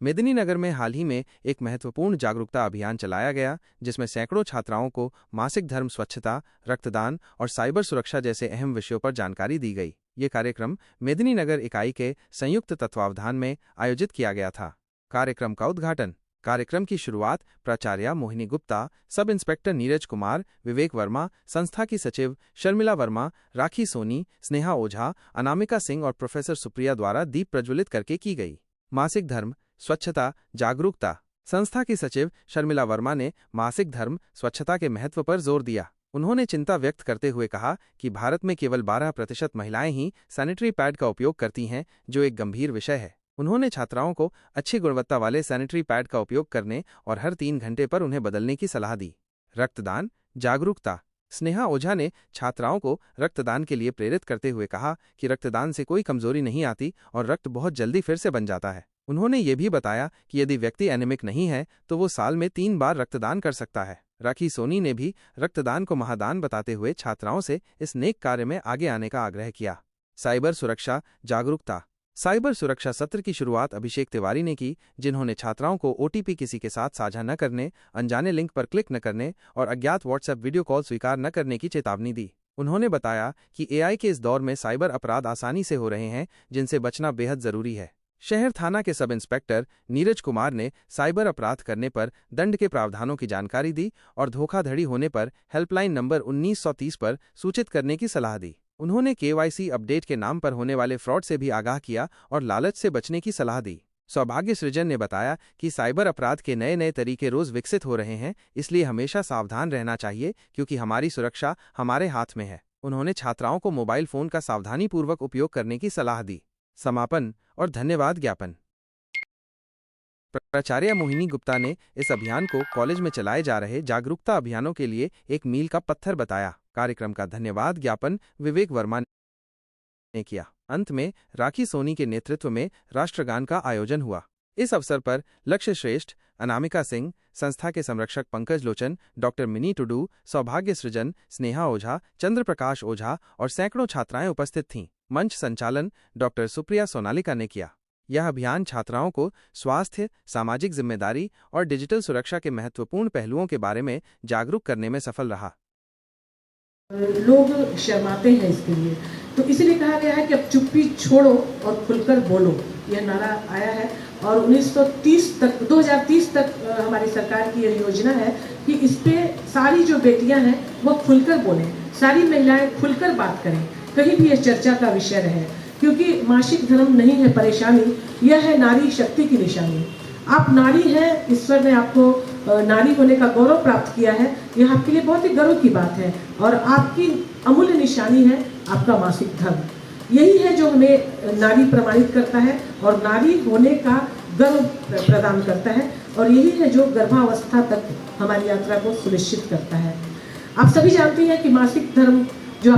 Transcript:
मेदिनीनगर में हाल ही में एक महत्वपूर्ण जागरूकता अभियान चलाया गया, जिसमें सैकड़ों छात्राओं को मासिक धर्म, स्वच्छता, रक्तदान और साइबर सुरक्षा जैसे अहम विषयों पर जानकारी दी गई। ये कार्यक्रम मेदिनीनगर इकाई के संयुक्त तत्वावधान में आयोजित किया गया था। कार्यक्रम का उद्घाटन। कार्यक्रम की शुरुआत प्राचार्या मोहिनी गुप्ता, सब इंस्पेक्टर नीरज कुमार, विवेक वर्मा, संस्था की सचिव शर्मिला वर्मा, राखी सोनी, स्नेहा ओझा, अनामिका सिंह और प्रोफेसर सुप्रिया द्वारा दीप प्रज्वलित करके की गई। मासिक धर्म, स्वच्छता, जागरूकता। संस्था की सचिव शर्मिला वर्मा ने मासिक धर्म, स्वच्छता के महत्व पर जोर दिया। उन्होंने चिंता व्यक्त करते हुए कहा कि भारत में केवल 12% महिलाएं ही सैनिटरी पैड का उपयोग करती हैं, जो एक गंभीर विषय है। उन्होंने छात्राओं को अच्छी गुणवत्ता वाले सैनिटरी पैड का उपयोग करने और हर 3 घंटे पर उन्हें बदलने की सलाह दी। रक्तदान, जागरूकता। स्नेहा ओझा ने छात्राओं को रक्तदान के लिए प्रेरित करते हुए कहा कि रक्तदान से कोई कमजोरी नहीं आती और रक्त बहुत जल्दी फिर से बन जाता है। उन्होंने ये भी बताया कि यदि व्यक्ति एनीमिक नहीं है तो वो साल में 3 बार रक्तदान कर सकता है। राखी सोनी ने भी रक्तदान को महादान बताते हुए छात्राओं से इस नेक कार्य में आगे आने का आग्रह किया। साइबर सुरक्षा, जागरूकता। साइबर सुरक्षा सत्र की शुरुआत अभिषेक तिवारी ने की, जिन्होंने छात्राओं को ओटीपी किसी के साथ साझा न करने, अनजाने लिंक पर क्लिक न करने और अज्ञात व्हाट्सएप वीडियो कॉल स्वीकार न करने की चेतावनी दी। उन्होंने बताया कि एआई के इस दौर में साइबर अपराध आसानी से हो रहे हैं, जिनसे बचना बेहद जरूरी है। शहर थाना के सब इंस्पेक्टर नीरज कुमार ने साइबर अपराध करने पर दंड के प्रावधानों की जानकारी दी और धोखाधड़ी होने पर हेल्पलाइन नंबर 1930 पर सूचित करने की सलाह दी। उन्होंने केवाईसी अपडेट के नाम पर होने वाले फ्रॉड से भी आगाह किया और लालच से बचने की सलाह दी। सौभाग्य सृजन ने बताया कि साइबर अपराध के नए नए तरीके रोज विकसित हो रहे हैं, इसलिए हमेशा सावधान रहना चाहिए, क्योंकि हमारी सुरक्षा हमारे हाथ में है। उन्होंने छात्राओं को मोबाइल फोन का सावधानीपूर्वक उपयोग करने की सलाह दी। समापन और धन्यवाद ज्ञापन। प्राचार्या मोहिनी गुप्ता ने इस अभियान को कॉलेज में चलाए जा रहे जागरूकता अभियानों के लिए एक मील का पत्थर बताया। कार्यक्रम का धन्यवाद ज्ञापन विवेक वर्मा ने किया। अंत में राखी सोनी के नेतृत्व में राष्ट्रगान का आयोजन हुआ। इस अवसर पर लक्ष्य श्रेष्ठ, अनामिका सिंह, संस्था के संरक्षक पंकज लोचन, डॉक्टर मिनी टुडू, सौभाग्य सृजन, स्नेहा ओझा, चंद्र प्रकाश ओझा और सैकड़ों छात्राएं उपस्थित थीं। मंच संचालन डॉक्टर सुप्रिया सोनालिका ने किया। यह अभियान छात्राओं को स्वास्थ्य, सामाजिक जिम्मेदारी और डिजिटल सुरक्षा के महत्वपूर्ण पहलुओं के बारे में जागरूक करने में सफल रहा। लोग शर्माते हैं इसके लिए, तो इसलिए कहा गया है कि अब चुप्पी छोड़ो और खुलकर बोलो। यह नारा आया है और 2030 तक हमारी सरकार की यह योजना है कि इस पे सारी जो बेटियां हैं वो खुलकर बोलें, सारी महिलाएं खुलकर बात करें, कहीं भी यह चर्चा का विषय रहे। क्योंकि मासिक धर्म नहीं है परेशानी, यह है नारी शक्ति की निशानी। आप नारी हैं, ईश्वर ने आपको नारी होने का गौरव प्राप्त किया है, यह आपके लिए बहुत ही गर्व की बात है। और आपकी अमूल्य निशानी है आपका मासिक धर्म। यही है जो हमें नारी प्रमाणित करता है और नारी होने का गर्व प्रदान करता है, और यही है जो गर्भावस्था तक हमारी यात्रा को सुनिश्चित करता है। आप सभी जानती हैं कि मासिक धर्म जो